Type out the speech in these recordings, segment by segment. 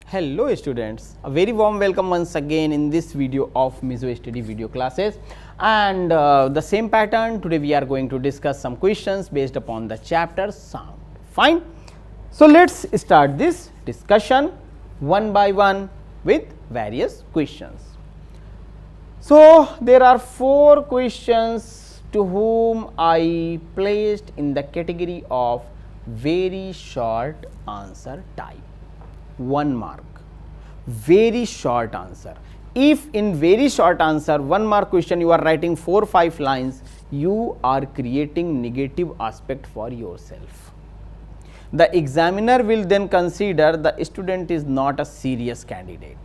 Hello students, a very warm welcome once again in this video of Mizo Study video classes, and the same pattern. Today we are going to discuss some questions based upon the chapter sound. Fine. So let's start this discussion one by one with various questions. So there are 4 questions to whom I placed in the category of very short answer type. 1 mark, very short answer. If in very short answer 1 mark question you are writing 4-5 lines, you are creating negative aspect for yourself. The examiner will then consider the student is not a serious candidate.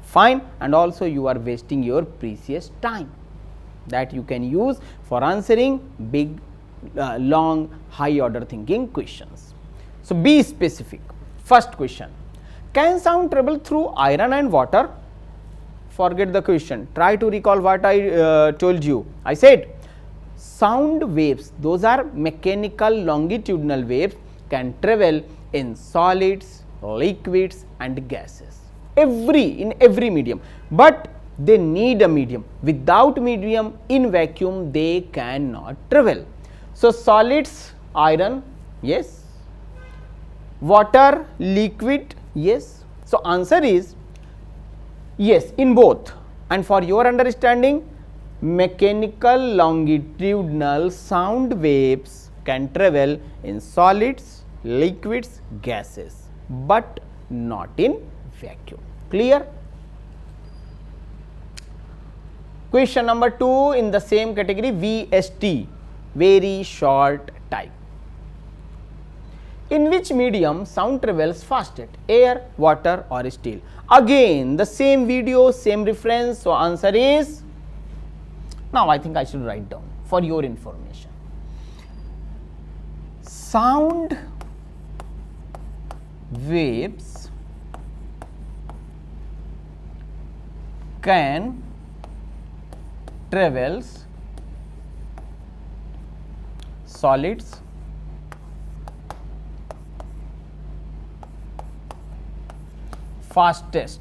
Fine, and also you are wasting your precious time that you can use for answering big, long, high order thinking questions. So be specific. First question, can sound travel through iron and water? Forget the question, try to recall what I told you. I said sound waves, those are mechanical longitudinal waves, can travel in solids, liquids and gases, in every medium, but they need a medium. Without medium, in vacuum they cannot travel. So solids, iron, yes. Water, liquid, yes. So answer is yes in both. And for your understanding, mechanical longitudinal sound waves can travel in solids, liquids, gases, but not in vacuum. Clear? Question number 2 in the same category, VST, very short type. In which medium sound travels fastest, air, water or steel? Again the same video, same reference. So answer is, now I think I should write down for your information. Sound waves can travels solids, fastest.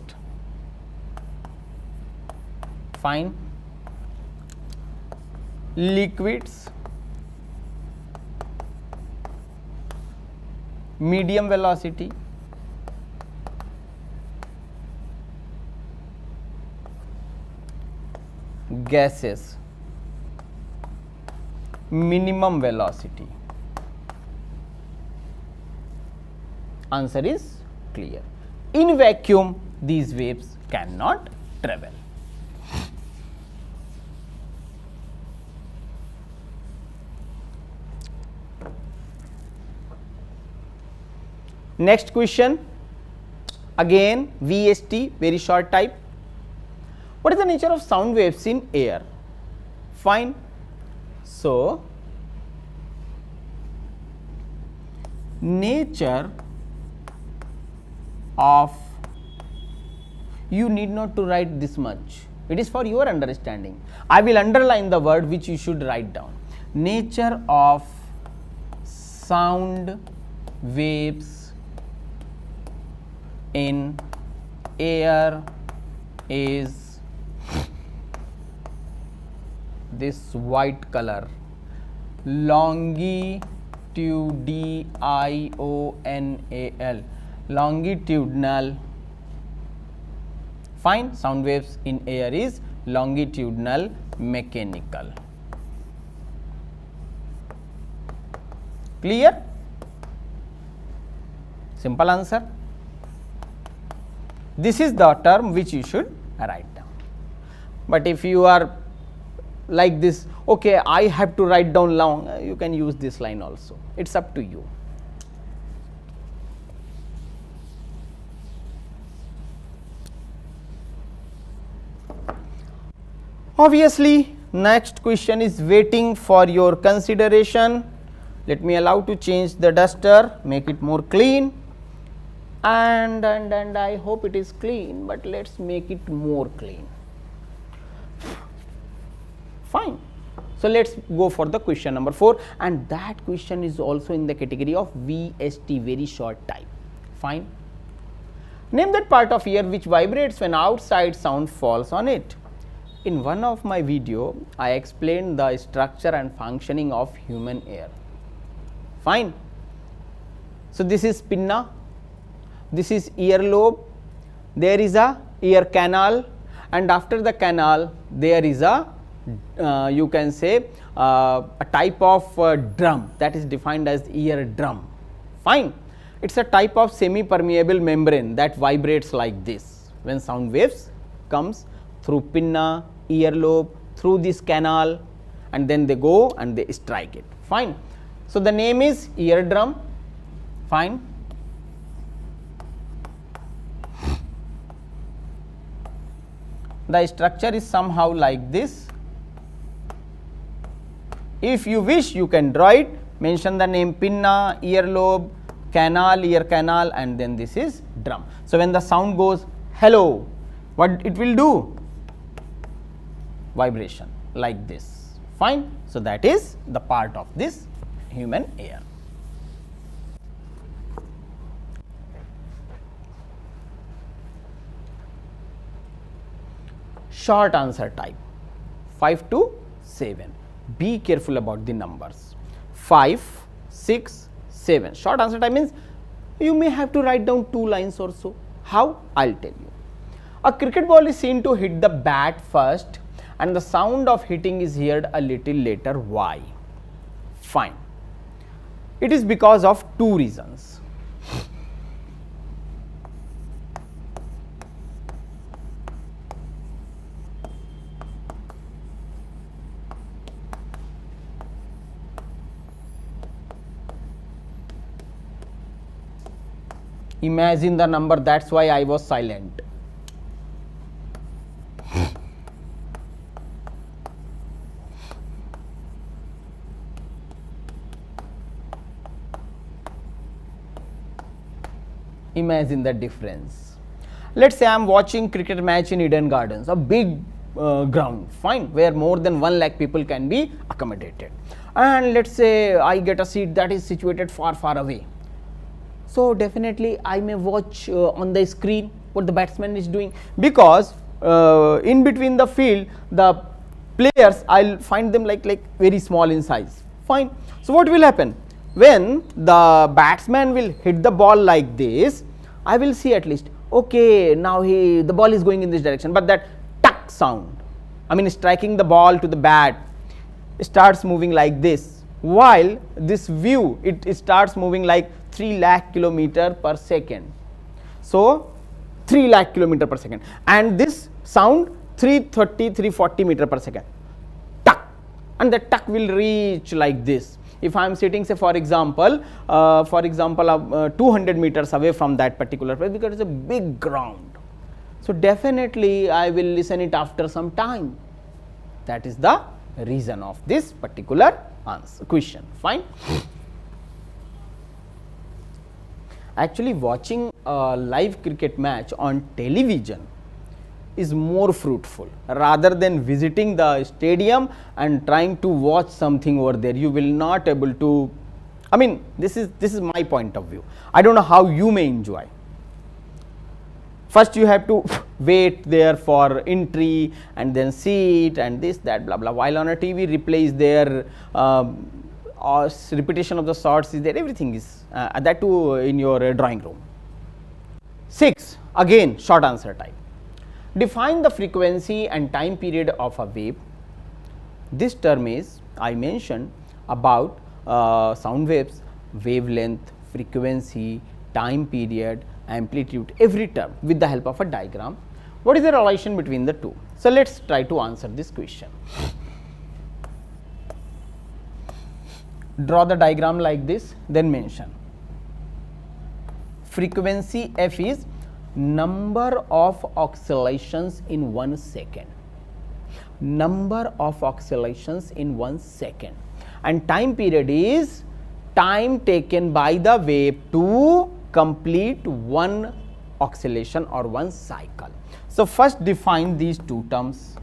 Fine. Liquids, medium velocity, gases, minimum velocity. Answer is clear. In vacuum, these waves cannot travel. Next question, again VST, very short type. What is the nature of sound waves in air? Fine. So, nature of, you need not to write this much, it is for your understanding. I will underline the word which you should write down. Nature of sound waves in air is this white color, longitudinal, longitudinal. Fine. Sound waves in air is longitudinal mechanical. Clear? Simple answer. This is the term which you should write down. But if you are like this, okay, I have to write down long, you can use this line also. It's up to you. Obviously, next question is waiting for your consideration. Let me allow to change the duster, make it more clean, and I hope it is clean, but let's make it more clean. Fine. So let's go for the question number 4, and that question is also in the category of VST, very short type. Fine. Name that part of ear which vibrates when outside sound falls on it. In one of my video, I explained the structure and functioning of human ear. Fine. So, this is pinna, this is earlobe, there is a ear canal, and after the canal there is a you can say a type of drum, that is defined as ear drum. Fine. It is a type of semi-permeable membrane that vibrates like this when sound waves comes through pinna, earlobe, through this canal, and then they go and they strike it. Fine. So, the name is eardrum. Fine. The structure is somehow like this. If you wish, you can draw it, mention the name pinna, earlobe, canal, ear canal, and then this is drum. So, when the sound goes hello, what it will do? Vibration like this. Fine. So, that is the part of this human ear. Short answer type 5 to 7. Be careful about the numbers 5, 6, 7. Short answer type means you may have to write down 2 lines or so. How? I will tell you. A cricket ball is seen to hit the bat first and the sound of hitting is heard a little later. Why? Fine. It is because of 2 reasons. Imagine the number, that is why I was silent. Imagine the difference. Let us say I am watching cricket match in Eden Gardens, a big ground, fine, where more than 1 lakh people can be accommodated, and let us say I get a seat that is situated far away. So, definitely I may watch on the screen what the batsman is doing, because in between the field the players I will find them like very small in size. Fine. So, what will happen? When the batsman will hit the ball like this, I will see at least, okay, now the ball is going in this direction, but that tuck sound, I mean striking the ball to the bat, starts moving like this, while this view it starts moving like 3 lakh kilometer per second. So, 3 lakh kilometer per second, and this sound 330, 340 meter per second, tuck, and the tuck will reach like this. If I am sitting, say for example 200 meters away from that particular place, because it is a big ground. So, definitely I will listen it after some time. That is the reason of this particular question. Fine. Actually, watching a live cricket match on television is more fruitful rather than visiting the stadium and trying to watch something over there. You will not able to, I mean this is my point of view. I do not know how you may enjoy. First you have to wait there for entry and then seat and this that blah blah, while on a TV replay is there, repetition of the shots is there, everything is that too in your drawing room. 6. Again short answer type. Define the frequency and time period of a wave. This term is, I mentioned about sound waves, wavelength, frequency, time period, amplitude, every term with the help of a diagram. What is the relation between the two? So, let us try to answer this question. Draw the diagram like this, then mention. Frequency f is number of oscillations in 1 second, number of oscillations in 1 second, and time period is time taken by the wave to complete one oscillation or one cycle. So, first define these two terms,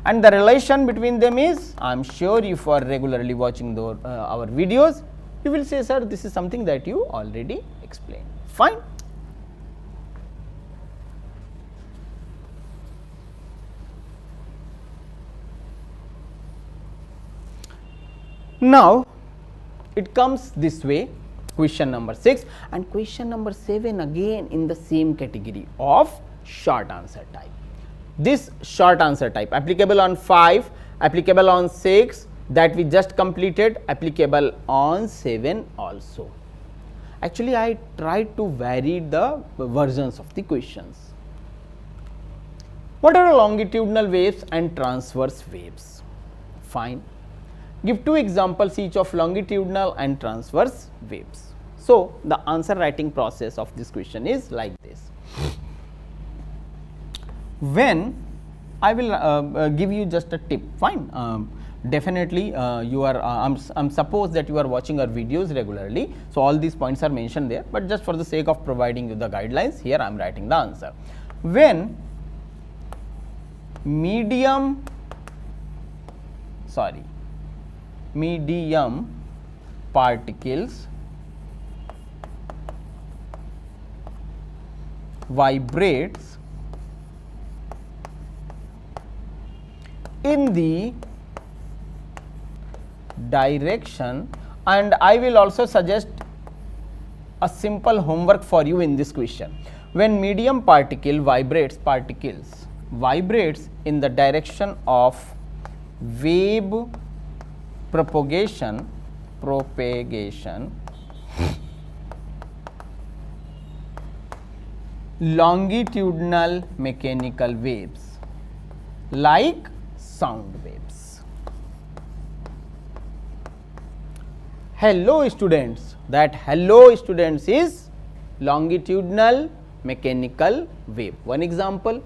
and the relation between them is, I am sure if you are regularly watching our videos, you will say, sir, this is something that you already explained. Fine. Now it comes this way, question number 6 and question number 7 again in the same category of short answer type. This short answer type applicable on 5, applicable on 6 that we just completed, applicable on 7 also. Actually, I tried to vary the versions of the questions. What are longitudinal waves and transverse waves? Fine. Give 2 examples each of longitudinal and transverse waves. So, the answer writing process of this question is like this. When I will give you just a tip, fine. Definitely you are I'm suppose that you are watching our videos regularly, so all these points are mentioned there, but just for the sake of providing you the guidelines, here I am writing the answer. When medium particles vibrates in the direction, and I will also suggest a simple homework for you in this question. When medium particles vibrates in the direction of wave propagation longitudinal mechanical waves like sound waves. Hello students, that hello students is longitudinal mechanical wave. One example.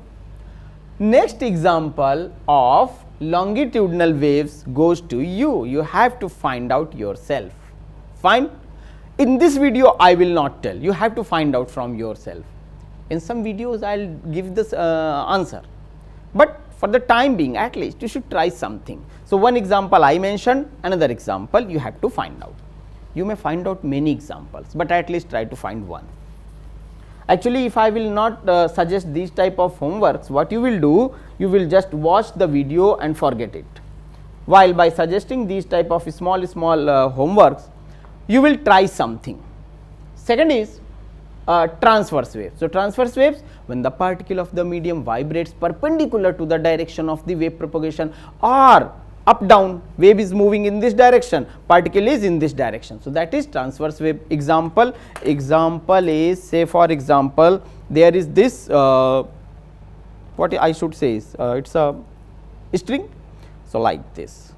Next example of longitudinal waves goes to you. You have to find out yourself. Fine. In this video I will not tell, you have to find out from yourself. In some videos I will give this answer, but for the time being at least you should try something. So, one example I mentioned, another example you have to find out. You may find out many examples, but at least try to find one. Actually, if I will not suggest these type of homeworks, what you will do, you will just watch the video and forget it. While by suggesting these type of small homeworks, you will try something. Second is transverse waves. So, transverse waves, when the particle of the medium vibrates perpendicular to the direction of the wave propagation, or up down, wave is moving in this direction, particle is in this direction. So, that is transverse wave. Example is, say for example, there is this what I should say is it is a string. So, like this,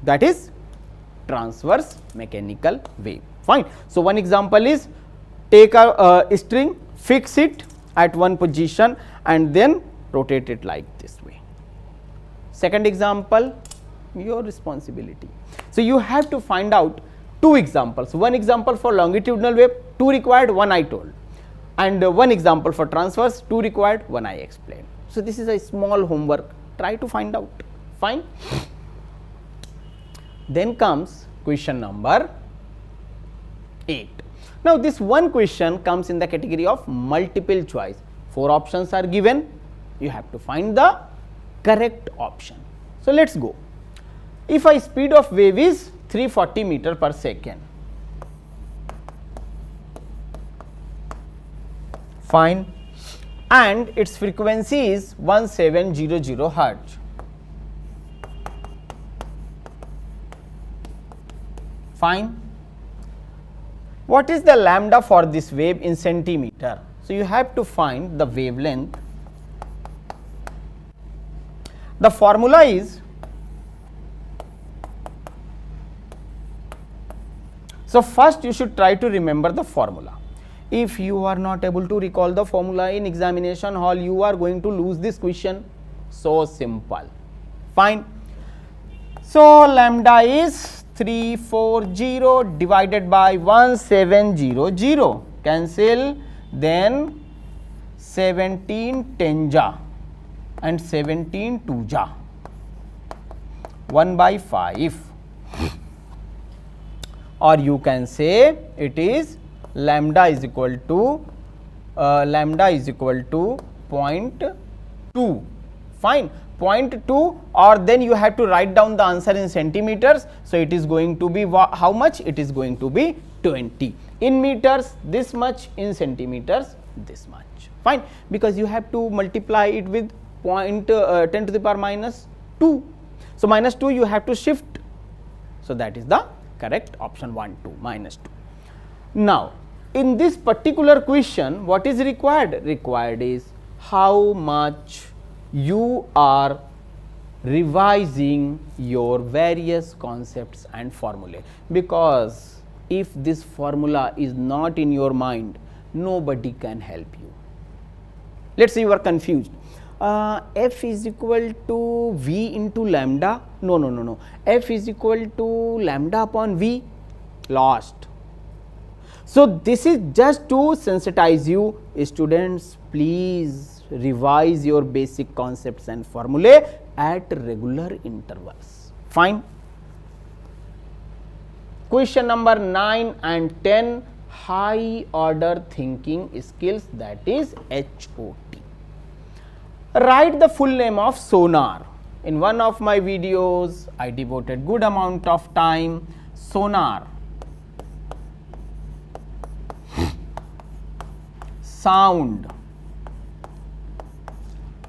that is transverse mechanical wave. Fine. So, one example is, take a string, fix it at one position and then rotate it like this way. Second example, your responsibility. So, you have to find out 2 examples, one example for longitudinal wave, 2 required, 1 I told, and one example for transverse, 2 required, 1 I explained. So, this is a small homework, try to find out. Fine. Then comes question number 8. Now, this one question comes in the category of multiple choice. 4 options are given, you have to find the correct option. So, let us go. If a speed of wave is 340 meter per second, fine, and its frequency is 1700 hertz, fine. What is the lambda for this wave in centimeter? So, you have to find the wavelength. The formula is, so first you should try to remember the formula. If you are not able to recall the formula in examination hall, you are going to lose this question. So simple. Fine. So, lambda is 340 divided by 1700, cancel, then 17 10 ja and 17 2 ja, 1 by 5, or you can say it is lambda is equal to 0.2, fine. 0.2, or then you have to write down the answer in centimeters. So it is going to be how much? It is going to be 20. In meters this much, in centimeters this much. Fine, because you have to multiply it with 10 to the power minus 2. So minus 2 you have to shift. So that is the correct option 1, 2, minus 2. Now in this particular question, what is required? Required is how much you are revising your various concepts and formulae, because if this formula is not in your mind, nobody can help you. Let us say you are confused. F is equal to V into lambda. No. F is equal to lambda upon V. Lost. So this is just to sensitize you. Students, please revise your basic concepts and formulae at regular intervals. Fine. Question number 9 and 10, high order thinking skills, that is HOT. Write the full name of sonar. In one of my videos, I devoted good amount of time. Sonar, sound,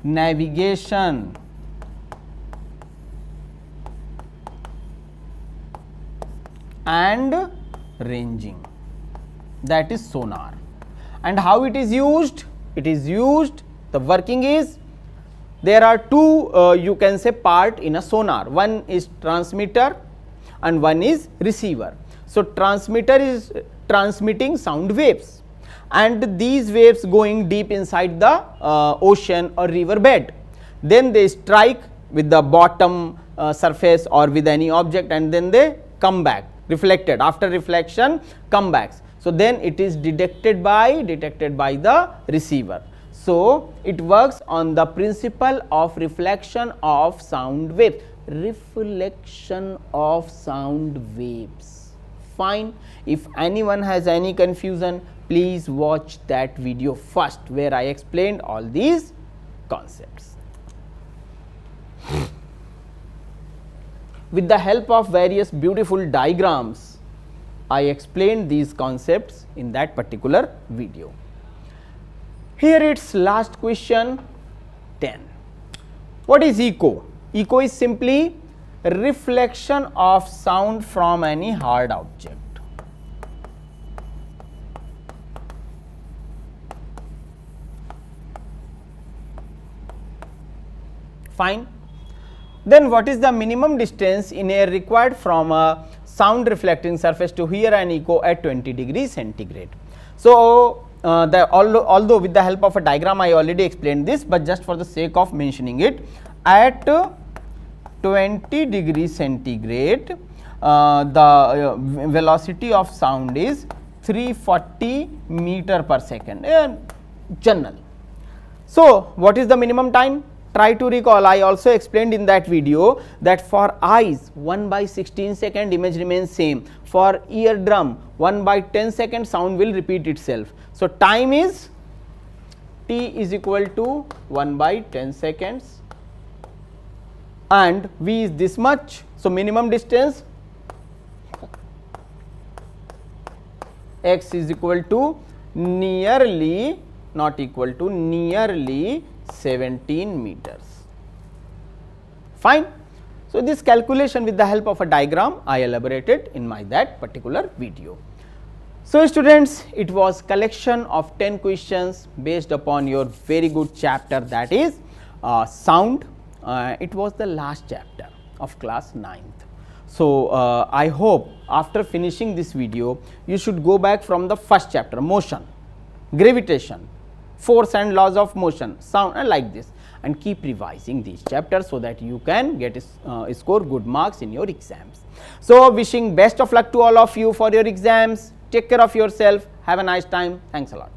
navigation, and ranging, that is sonar. And how it is used? It is used, the working is, there are two you can say part in a sonar. One is transmitter and one is receiver. So transmitter is transmitting sound waves, and these waves going deep inside the ocean or river bed. Then they strike with the bottom surface or with any object, and then they come back, reflected. After reflection, come back. So then it is detected by the receiver. So it works on the principle of reflection of sound waves. Reflection of sound waves. Fine. If anyone has any confusion, please watch that video first, where I explained all these concepts. With the help of various beautiful diagrams, I explained these concepts in that particular video. Here its last question 10. What is echo? Echo is simply reflection of sound from any hard object. Fine. Then what is the minimum distance in air required from a sound reflecting surface to hear an echo at 20 degrees centigrade? So although with the help of a diagram I already explained this, but just for the sake of mentioning it, at 20 degrees centigrade the velocity of sound is 340 meter per second, general. So what is the minimum time? Try to recall, I also explained in that video that for eyes 1/16 second image remains same, for eardrum 1/10 second sound will repeat itself. So time is t is equal to 1/10 seconds and v is this much. So minimum distance x is equal to nearly, not equal to, nearly 17 meters. Fine. So this calculation with the help of a diagram I elaborated in my that particular video. So students, it was collection of 10 questions based upon your very good chapter, that is sound. It was the last chapter of class 9th. So I hope after finishing this video you should go back from the first chapter, motion, gravitation, force and laws of motion, sound, and like this, and keep revising these chapters so that you can get score good marks in your exams. So wishing best of luck to all of you for your exams. Take care of yourself. Have a nice time. Thanks a lot.